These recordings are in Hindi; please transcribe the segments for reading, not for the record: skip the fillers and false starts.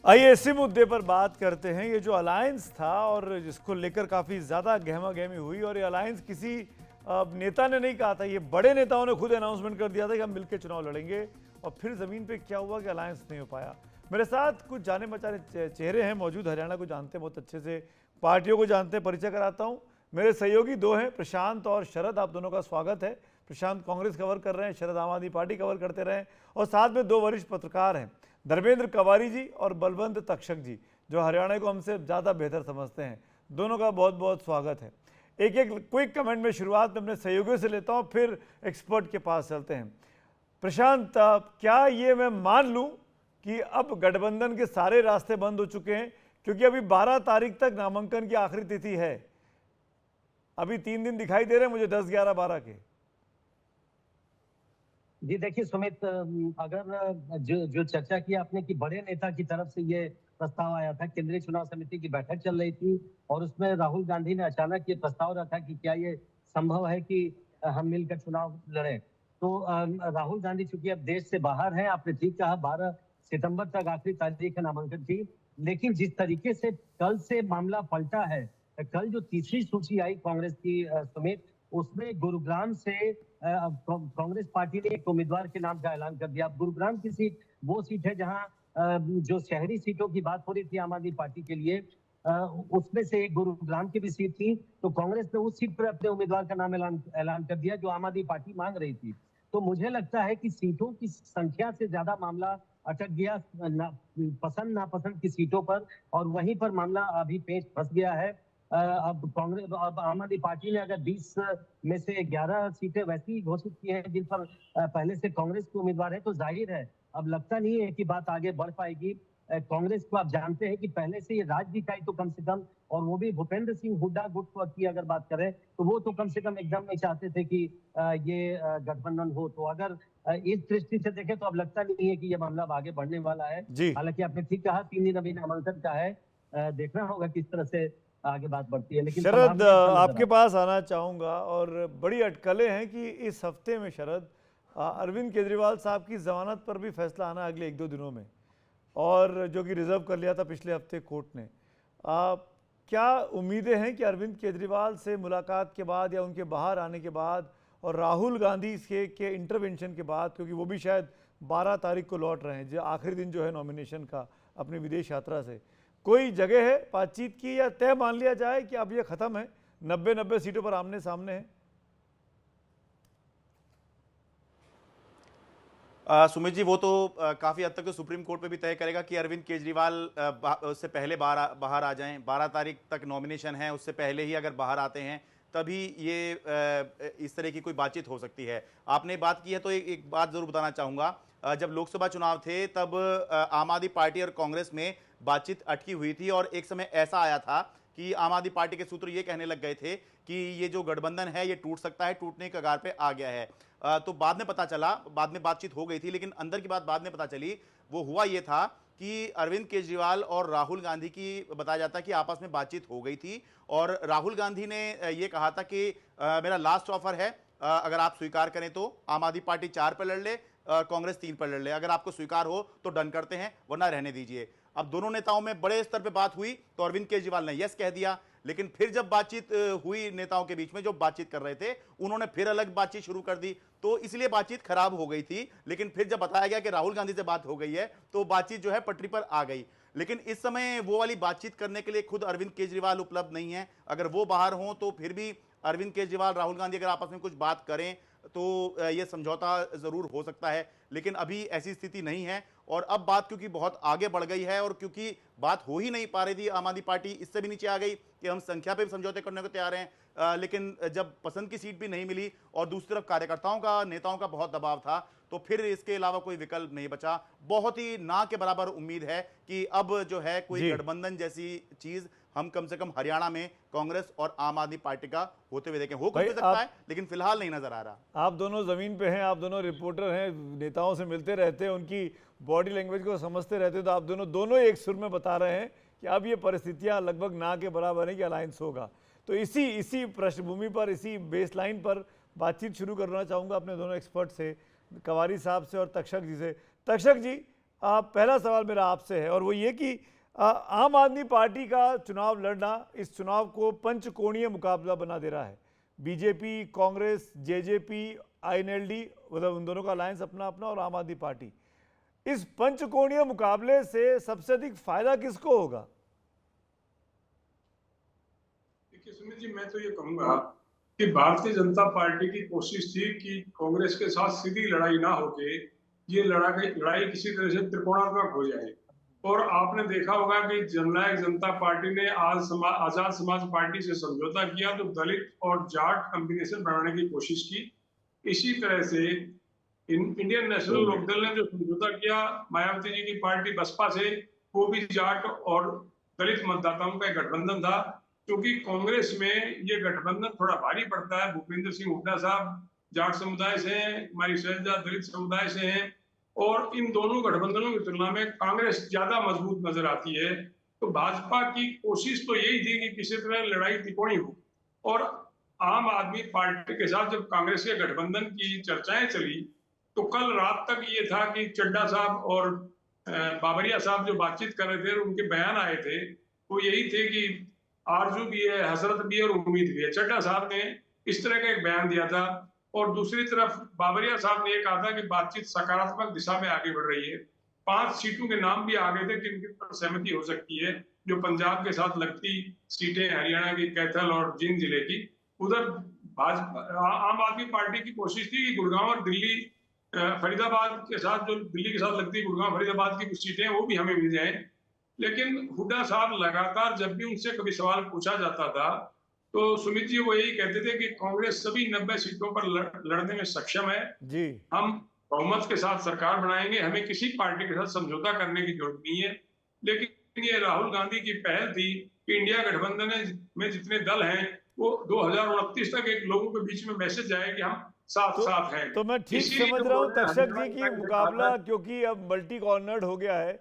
आइए इसी मुद्दे पर बात करते हैं। ये जो अलायंस था और जिसको लेकर काफ़ी ज़्यादा गहमा गहमी हुई, और ये अलायंस किसी नेता ने नहीं कहा था, ये बड़े नेताओं ने खुद अनाउंसमेंट कर दिया था कि हम मिलकर चुनाव लड़ेंगे, और फिर ज़मीन पे क्या हुआ कि अलायंस नहीं हो पाया। मेरे साथ कुछ जाने पहचाने चेहरे हैं मौजूद, हरियाणा को जानते हैं बहुत अच्छे से, पार्टियों को जानते हैं। परिचय कराता हूँ, मेरे सहयोगी दो हैं, प्रशांत और शरद। आप दोनों का स्वागत है। प्रशांत कांग्रेस कवर कर रहे हैं, शरद आम आदमी पार्टी कवर करते रहे, और साथ में दो वरिष्ठ पत्रकार हैं, धर्मेंद्र कवारी जी और बलवंत तक्षक जी, जो हरियाणा को हमसे ज़्यादा बेहतर समझते हैं। दोनों का बहुत बहुत स्वागत है। एक एक क्विक कमेंट में शुरुआत में अपने सहयोगियों से लेता हूं, फिर एक्सपर्ट के पास चलते हैं। प्रशांत, क्या ये मैं मान लूं कि अब गठबंधन के सारे रास्ते बंद हो चुके हैं, क्योंकि अभी 12 तारीख तक नामांकन की आखिरी तिथि है। अभी 3 दिन दिखाई दे रहे हैं मुझे, 10, 11, 12 के। जी देखिए सुमित, अगर जो चर्चा की आपने कि बड़े नेता की तरफ से ये प्रस्ताव आया था, केंद्रीय चुनाव समिति की बैठक चल रही थी और उसमें राहुल गांधी ने अचानक ये प्रस्ताव रखा कि क्या ये संभव है कि हम मिलकर चुनाव लड़ें। तो राहुल गांधी चूंकि अब देश से बाहर हैं, आपने ठीक कहा, 12 सितंबर तक आखिरी तारीख है नामांकन की। लेकिन जिस तरीके से कल से मामला पलटा है, कल जो तीसरी सूची आई कांग्रेस की, सुमित, उसमें गुरुग्राम से कांग्रेस पार्टी ने एक उम्मीदवार के नाम का ऐलान कर दिया। अब गुरुग्राम की सीट वो सीट है जहां जो शहरी सीटों की बात हो रही थी आम आदमी पार्टी के लिए, उसमें से एक गुरुग्राम की भी सीट थी। तो कांग्रेस ने उस सीट पर अपने उम्मीदवार का नाम ऐलान कर दिया जो आम आदमी पार्टी मांग रही थी। तो मुझे लगता है कि सीटों की संख्या से ज्यादा मामला अटक गया पसंद नापसंद की सीटों पर, और वहीं पर मामला अभी पेच फंस गया है। अब आम आदमी पार्टी ने अगर 20 में से 11 सीटें वैसी घोषित की हैं जिन पर पहले से कांग्रेस के उम्मीदवार है, तो जाहिर है अब लगता नहीं है कि बात आगे बढ़ पाएगी। कांग्रेस को आप जानते हैं कि पहले से ये राज्य इकाई तो कम से कम, और वो भी भूपेंद्र सिंह हुड्डा गुट की अगर बात करें तो वो तो कम से कम एकदम नहीं चाहते थे कि ये गठबंधन हो। तो अगर इस दृष्टि से देखें तो अब लगता नहीं है कि ये मामला आगे बढ़ने वाला है। जी हालांकि आपने ठीक कहा, 3 दिन अभी नामांकन का है, देखना होगा किस तरह से आगे बात बढ़ती है, लेकिन शरद, संभावना ऐसा नजर आ आपके पास आना चाहूँगा। और बड़ी अटकलें हैं कि इस हफ्ते में शरद, अरविंद केजरीवाल साहब की जमानत पर भी फैसला आना अगले 1-2 दिनों में, और जो कि रिजर्व कर लिया था पिछले हफ्ते कोर्ट ने। क्या उम्मीदें हैं कि अरविंद केजरीवाल से मुलाकात के बाद या उनके बाहर आने के बाद और राहुल गांधी के इंटरवेंशन के बाद, क्योंकि वो भी शायद 12 तारीख को लौट रहे हैं, जो आखिरी दिन जो है नॉमिनेशन का अपनी विदेश यात्रा से, कोई जगह है बातचीत की, या तय मान लिया जाए कि अब ये खत्म है, 90-90 सीटों पर आमने सामने है? सुमित जी, वो तो काफी हद तक तो सुप्रीम कोर्ट पे भी तय करेगा कि अरविंद केजरीवाल उससे पहले बाहर आ जाएं। 12 तारीख तक नॉमिनेशन है, उससे पहले ही अगर बाहर आते हैं तभी ये इस तरह की कोई बातचीत हो सकती है। आपने बात की है तो एक बात जरूर बताना चाहूंगा। जब लोकसभा चुनाव थे तब आम आदमी पार्टी और कांग्रेस में बातचीत अटकी हुई थी, और एक समय ऐसा आया था कि आम आदमी पार्टी के सूत्र ये कहने लग गए थे कि ये जो गठबंधन है ये टूट सकता है, टूटने के कगार पे आ गया है। तो बाद में पता चला, बाद में बातचीत हो गई थी, लेकिन अंदर की बात बाद में पता चली। वो हुआ ये था कि अरविंद केजरीवाल और राहुल गांधी की बताया जाता है कि आपस में बातचीत हो गई थी, और राहुल गांधी ने ये कहा था कि मेरा लास्ट ऑफर है, अगर आप स्वीकार करें तो आम आदमी पार्टी 4 पर लड़ ले, कांग्रेस 3 पर लड़ ले, अगर आपको स्वीकार हो तो डन करते हैं, वरना रहने दीजिए। अब दोनों नेताओं में बड़े स्तर पे बात हुई तो अरविंद केजरीवाल ने यस कह दिया, लेकिन फिर जब बातचीत हुई नेताओं के बीच में, जो बातचीत कर रहे थे उन्होंने फिर अलग बातचीत शुरू कर दी, तो इसलिए बातचीत खराब हो गई थी। लेकिन फिर जब बताया गया कि राहुल गांधी से बात हो गई है तो बातचीत जो है पटरी पर आ गई। लेकिन इस समय वो वाली बातचीत करने के लिए खुद अरविंद केजरीवाल उपलब्ध नहीं है। अगर वो बाहर हों तो फिर भी अरविंद केजरीवाल राहुल गांधी अगर आपस में कुछ बात करें तो ये समझौता जरूर हो सकता है, लेकिन अभी ऐसी स्थिति नहीं है। और अब बात क्योंकि बहुत आगे बढ़ गई है, और क्योंकि बात हो ही नहीं पा रही थी, आम आदमी पार्टी इससे भी नीचे आ गई कि हम संख्या पे भी समझौते करने को तैयार हैं, लेकिन जब पसंद की सीट भी नहीं मिली और दूसरी तरफ कार्यकर्ताओं का, नेताओं का बहुत दबाव था, तो फिर इसके अलावा कोई विकल्प नहीं बचा। बहुत ही ना के बराबर उम्मीद है कि अब जो है कोई गठबंधन जैसी चीज हम कम से कम हरियाणा में कांग्रेस और आम आदमी पार्टी का होते हुए देखें। हो कुछ भी सकता है, लेकिन फिलहाल नहीं नजर आ रहा। आप दोनों जमीन पे हैं, आप दोनों रिपोर्टर हैं, नेताओं से मिलते रहते हैं, उनकी बॉडी लैंग्वेज को समझते रहते हैं, तो आप दोनों एक सुर में बता रहे हैं कि अब ये परिस्थितियां लगभग ना के बराबर है कि अलायंस होगा। तो इसी पृष्ठभूमि पर, इसी बेस लाइन पर बातचीत शुरू करना चाहूँगा अपने दोनों एक्सपर्ट से, कवारी साहब से और तक्षक जी से। तक्षक जी, पहला सवाल मेरा आपसे है और वो ये कि आम आदमी पार्टी का चुनाव लड़ना इस चुनाव को पंचकोणीय मुकाबला बना दे रहा है। बीजेपी, कांग्रेस, जेजेपी, आईएनएलडी, मतलब उन दोनों का अलायंस अपना अपना, और आम आदमी पार्टी। इस पंचकोणीय मुकाबले से सबसे अधिक फायदा किसको होगा? देखिए सुमित जी, मैं तो ये कहूंगा कि भारतीय जनता पार्टी की कोशिश थी कि कांग्रेस के साथ सीधी लड़ाई ना होके ये लड़ाई किसी तरह से त्रिकोणात्मक हो जाए। और आपने देखा होगा कि जननायक जनता पार्टी ने आजाद समाज पार्टी से समझौता किया तो दलित और जाट कॉम्बिनेशन बनाने की कोशिश की। इसी तरह से इंडियन नेशनल लोकदल ने जो समझौता किया मायावती जी की पार्टी बसपा से, वो भी जाट और दलित मतदाताओं का एक गठबंधन था। क्योंकि कांग्रेस में ये गठबंधन थोड़ा भारी पड़ता है। भूपेंद्र सिंह हुड्डा साहब जाट समुदाय से हैं, हमारी शैलजा दलित समुदाय से हैं, और इन दोनों गठबंधनों की तुलना में कांग्रेस ज्यादा मजबूत नजर आती है। तो भाजपा की कोशिश तो यही थी कि किसी तरह लड़ाई तिकोनी हो। और आम आदमी पार्टी के साथ जब कांग्रेस के गठबंधन की चर्चाएं चली तो कल रात तक ये था कि चड्डा साहब और बाबरिया साहब जो बातचीत कर रहे थे, उनके बयान आए थे, वो यही थे कि आरजू भी है, हसरत भी है और उम्मीद भी है। चड्डा साहब ने इस तरह का एक बयान दिया था। और दूसरी तरफ बाबरिया साहब ने ये कहा था कि बातचीत सकारात्मक दिशा में आगे बढ़ रही है। 5 सीटों के नाम भी आ गए थे जिनकी पर सहमति हो सकती है, जो पंजाब के साथ लगती सीटें, हरियाणा की कैथल और जींद जिले की। उधर भाजपा आम आदमी पार्टी की कोशिश थी कि गुड़गांव और दिल्ली फरीदाबाद के साथ, जो दिल्ली के साथ लगती गुड़गांव फरीदाबाद की कुछ सीटें, वो भी हमें मिल जाए। लेकिन हुड्डा साहब लगातार जब भी उनसे कभी सवाल पूछा जाता था तो सुमित जी वो यही कहते थे कि कांग्रेस सभी 90 सीटों पर लड़ने में सक्षम है जी, हम बहुमत के साथ सरकार बनाएंगे, हमें किसी पार्टी के साथ समझौता करने की जरूरत नहीं है। लेकिन ये राहुल गांधी की पहल थी कि इंडिया गठबंधन में जितने दल हैं वो 2029 तक एक लोगों के बीच में मैसेज जाए कि हम साथ साथ हैं। तो मैं ठीक समझ रहा हूँ तक्षक जी कि मुकाबला क्योंकि अब मल्टी कॉर्नर्ड हो गया है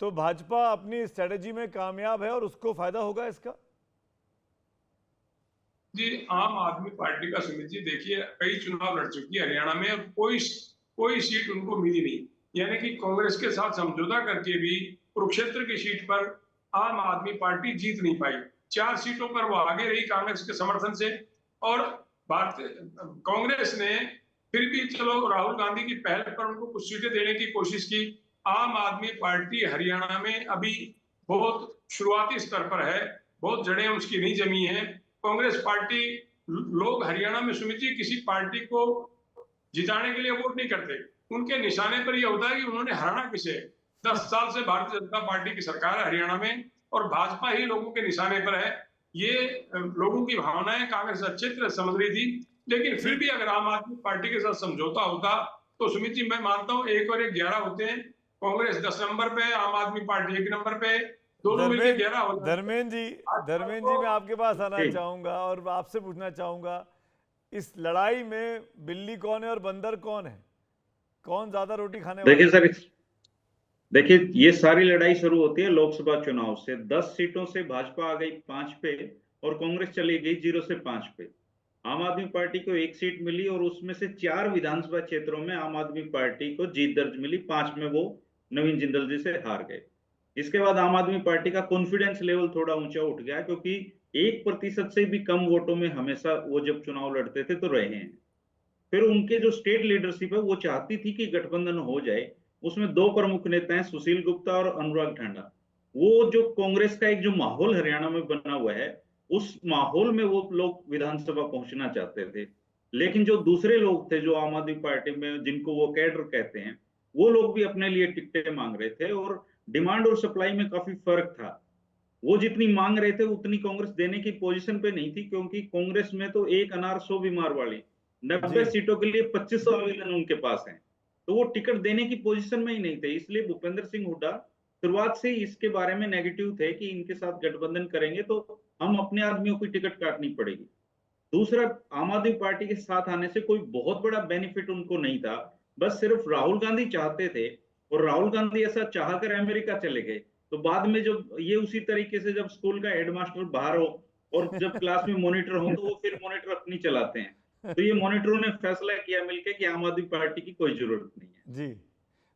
तो भाजपा अपनी स्ट्रेटेजी में कामयाब है और उसको फायदा होगा इसका। जी, आम आदमी पार्टी का सुमित जी देखिए कई चुनाव लड़ चुकी है हरियाणा में और कोई सीट उनको मिली नहीं। यानी कि कांग्रेस के साथ समझौता करके भी कुरुक्षेत्र की सीट पर आम आदमी पार्टी जीत नहीं पाई। 4 सीटों पर वो आगे रही कांग्रेस के समर्थन से। और भारतीय कांग्रेस ने फिर भी चलो राहुल गांधी की पहल पर उनको कुछ सीटें देने की कोशिश की। आम आदमी पार्टी हरियाणा में अभी बहुत शुरुआती स्तर पर है, बहुत जड़ें उसकी नहीं जमी है। कांग्रेस पार्टी, लोग हरियाणा में सुमित जी किसी पार्टी को जिताने के लिए वोट नहीं करते, उनके निशाने पर यह होता है कि उन्होंने हराना किसे। 10 साल से भारतीय जनता पार्टी की सरकार है हरियाणा में और भाजपा ही लोगों के निशाने पर है। ये लोगों की भावनाएं कांग्रेस अच्छी तरह समझ रही थी। लेकिन फिर भी अगर आम आदमी पार्टी के साथ समझौता होता तो सुमित जी मैं मानता हूं 1 और 1 11 होते हैं। कांग्रेस 10 नंबर पे, आम आदमी पार्टी 1 नंबर पे, दोनों मिलकर 11 हो जाते। धर्मेंद्र जी मैं आपके पास आना चाहूंगा और आपसे पूछना चाहूंगा इस लड़ाई में बिल्ली कौन है और बंदर कौन है, कौन ज्यादा रोटी खाने वाला? देखिए सर, देखिए ये सारी लड़ाई शुरू होती है लोकसभा चुनाव से। 10 सीटों से भाजपा आ गई 5 पे और कांग्रेस चली गई 0 से 5 पे। आम आदमी पार्टी को 1 सीट मिली और उसमें से 4 विधानसभा क्षेत्रों में आम आदमी पार्टी को जीत दर्ज मिली। 5 में वो नवीन जिंदल जी से हार गए। इसके बाद आम आदमी पार्टी का कॉन्फिडेंस लेवल थोड़ा ऊंचा उठ गया क्योंकि 1% से भी कम वोटों में हमेशा वो जब चुनाव लड़ते थे तो रहे हैं। फिर उनके जो स्टेट लीडरशिप है वो चाहती थी कि गठबंधन हो जाए। उसमें 2 प्रमुख नेता हैं, सुशील गुप्ता और अनुराग ठांडा। वो जो कांग्रेस का एक जो माहौल हरियाणा में बना हुआ है उस माहौल में वो लोग विधानसभा पहुंचना चाहते थे। लेकिन जो दूसरे लोग थे जो आम आदमी पार्टी में जिनको वो कैडर कहते हैं, वो लोग भी अपने लिए टिकटें मांग रहे थे और डिमांड और सप्लाई में काफी फर्क था। वो जितनी मांग रहे थे उतनी कांग्रेस देने की पोजीशन पे नहीं थी क्योंकि कांग्रेस में तो एक अनार 100 बीमार वाली 90 सीटों के लिए 2500 आवेदन उनके पास हैं, तो वो टिकट देने की पोजीशन में ही नहीं थे। इसलिए भूपेंद्र सिंह हुड्डा शुरुआत से ही इसके बारे में नेगेटिव थे कि इनके साथ गठबंधन करेंगे तो हम अपने आदमियों को टिकट काटनी पड़ेगी। दूसरा, आम आदमी पार्टी के साथ आने से कोई बहुत बड़ा बेनिफिट उनको नहीं था, बस सिर्फ राहुल गांधी चाहते थे और राहुल गांधी ऐसा चाहकर अमेरिका चले गए। तो बाद में जब ये उसी तरीके से जब स्कूल का हेडमास्टर बाहर हो और जब क्लास में मॉनिटर हो तो वो फिर मॉनिटर अपनी चलाते हैं। तो ये मॉनिटरों ने फैसला किया मिलकर कि आम आदमी पार्टी की कोई जरूरत नहीं है। जी,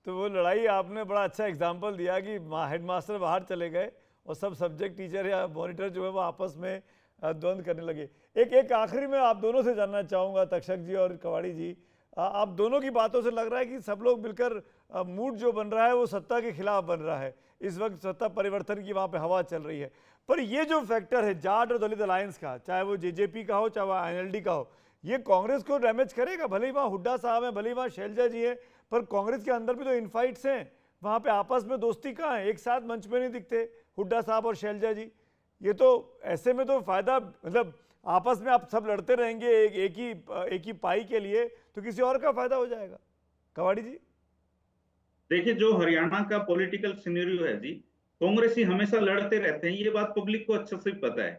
तो वो लड़ाई आपने बड़ा अच्छा एग्जाम्पल दिया कि हेडमास्टर बाहर चले गए और सब सब्जेक्ट टीचर या मॉनिटर जो है वो आपस में द्वंद्व करने लगे। एक आखिरी में आप दोनों से जानना चाहूँगा, तक्षक जी और कवाड़ी जी, आप दोनों की बातों से लग रहा है कि सब लोग मिलकर मूड जो बन रहा है वो सत्ता के खिलाफ बन रहा है। इस वक्त सत्ता परिवर्तन की वहाँ पे हवा चल रही है, पर ये जो फैक्टर है जाट और दलित अलायंस का, चाहे वो जेजेपी का हो चाहे वो INLD का हो, ये कांग्रेस को डैमेज करेगा? भले ही वहाँ हुड्डा साहब हैं, भले ही वहाँ शैलजा जी हैं, पर कांग्रेस के अंदर भी तो इनफाइट्स हैं, वहाँ पे आपस में दोस्ती कहाँ है? एक साथ मंच में नहीं दिखते हुड्डा साहब और शैलजा जी। ये तो ऐसे में तो फायदा, मतलब आपस में आप सब लड़ते रहेंगे एक ही पाई के लिए, तो किसी और का फायदा हो जाएगा। कवाड़ी जी, देखिए, जो हरियाणा का पॉलिटिकल सिनेरियो है जी, कांग्रेसी हमेशा लड़ते रहते हैं, ये बात पब्लिक को अच्छे से पता है।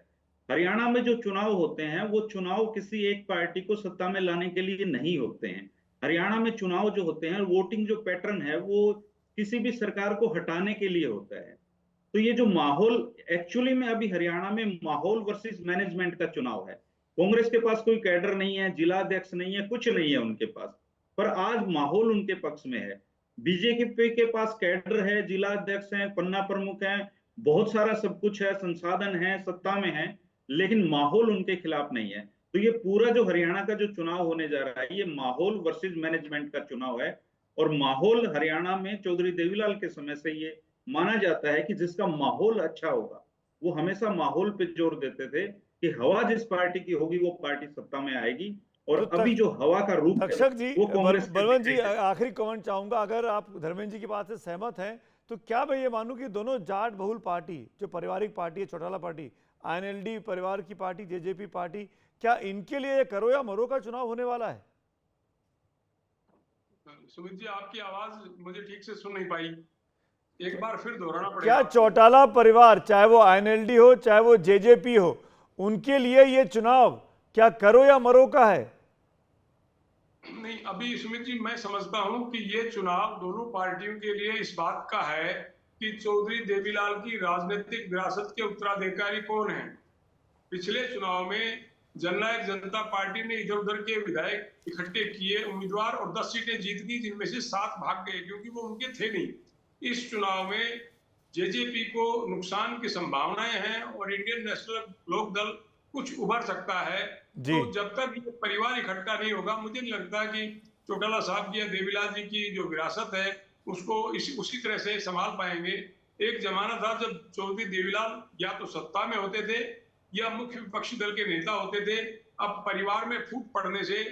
हरियाणा में जो चुनाव होते हैं वो चुनाव किसी एक पार्टी को सत्ता में लाने के लिए नहीं होते हैं। हरियाणा में चुनाव जो होते हैं, वोटिंग जो पैटर्न है वो किसी भी सरकार को हटाने के लिए होता है। तो ये जो माहौल एक्चुअली में अभी हरियाणा में माहौल वर्सेस मैनेजमेंट का चुनाव है। कांग्रेस के पास कोई कैडर नहीं है, जिला अध्यक्ष नहीं है, कुछ नहीं है उनके पास, पर आज माहौल उनके पक्ष में है। बीजेपी के पास कैडर है, जिला अध्यक्ष हैं, पन्ना प्रमुख हैं, बहुत सारा सब कुछ है, संसाधन है, सत्ता में है, लेकिन माहौल उनके खिलाफ नहीं है। तो ये पूरा जो हरियाणा का जो चुनाव होने जा रहा है, ये माहौल वर्सेस मैनेजमेंट का चुनाव है। और माहौल हरियाणा में चौधरी देवीलाल के समय से ये माना जाता है कि जिसका माहौल अच्छा होगा, वो हमेशा माहौल पे जोर देते थे कि हवा जिस पार्टी की होगी वो पार्टी सत्ता में आएगी। और तो अभी जो हवा का रूप है तक्षक जी, वो कांग्रेस के बलवंत जी, दिख रही है। आखिरी कमेंट चाहूंगा। अगर आप धर्मेंद्र जी की बात से सहमत हैं तो क्या मैं ये मानूं कि दोनों जाट बहुल पार्टी, जो पारिवारिक पार्टी है, चौटाला पार्टी, INLD परिवार की पार्टी, जेजेपी पार्टी, क्या इनके लिए ये करो या मरो का चुनाव होने वाला है? सुमित जी, आपकी आवाज मुझे ठीक से सुन नहीं पाई, एक बार फिर दोहराना क्या पड़ेगा। चौटाला परिवार, चाहे वो INLD हो चाहे वो जेजेपी हो, उनके लिए ये चुनाव क्या करो या मरो का है? नहीं, अभी सुमित जी मैं समझता हूं कि ये चुनाव दोनों पार्टियों के लिए इस बात का है कि चौधरी देवीलाल की राजनीतिक विरासत के उत्तराधिकारी कौन है। पिछले चुनाव में जननायक जनता पार्टी ने इधर उधर के विधायक इकट्ठे किए उम्मीदवार और 10 सीटें जीत गई, जिनमें से 7 भाग गए क्योंकि वो उनके थे नहीं। इस चुनाव में जेजेपी को नुकसान की संभावनाएं हैं और इंडियन नेशनल लोक दल कुछ उभर सकता है। तो जब तक ये परिवार इकट्ठा नहीं होगा, मुझे नहीं लगता कि चौटाला साहब की या देवीलाल जी की जो विरासत है उसको उसी तरह से संभाल पाएंगे। एक जमाना था जब चौधरी देवीलाल या तो सत्ता में होते थे या मुख्य विपक्षी दल के नेता होते थे। अब परिवार में फूट पड़ने से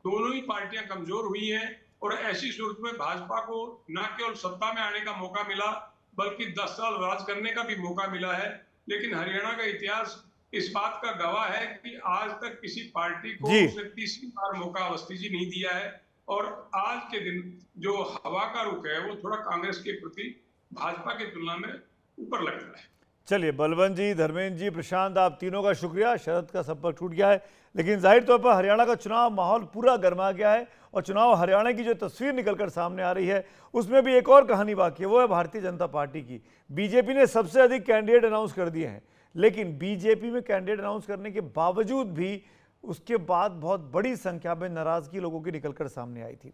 दोनों ही पार्टियां कमजोर हुई हैं और ऐसी सूरत में भाजपा को न केवल सत्ता में आने का मौका मिला बल्कि 10 साल राज करने का भी मौका मिला है। लेकिन हरियाणा का इतिहास इस बात का गवाह है कि आज तक किसी पार्टी को उसने तीसरी बार मौका अवस्थी जी नहीं दिया है। और आज के दिन जो हवा का रुख है वो थोड़ा कांग्रेस के प्रति भाजपा की तुलना में ऊपर लग रहा है। चलिए, बलवंत जी, धर्मेंद्र जी, प्रशांत, आप तीनों का शुक्रिया। शरद का संपर्क टूट गया है, लेकिन जाहिर तौर पर हरियाणा का चुनाव माहौल पूरा गर्मा गया है और चुनाव हरियाणा की जो तस्वीर निकलकर सामने आ रही है उसमें भी एक और कहानी बाकी है, वो है भारतीय जनता पार्टी की। बीजेपी ने सबसे अधिक कैंडिडेट अनाउंस कर दिए हैं, लेकिन बीजेपी में कैंडिडेट अनाउंस करने के बावजूद भी उसके बाद बहुत बड़ी संख्या में नाराजगी लोगों की निकलकर सामने आई थी।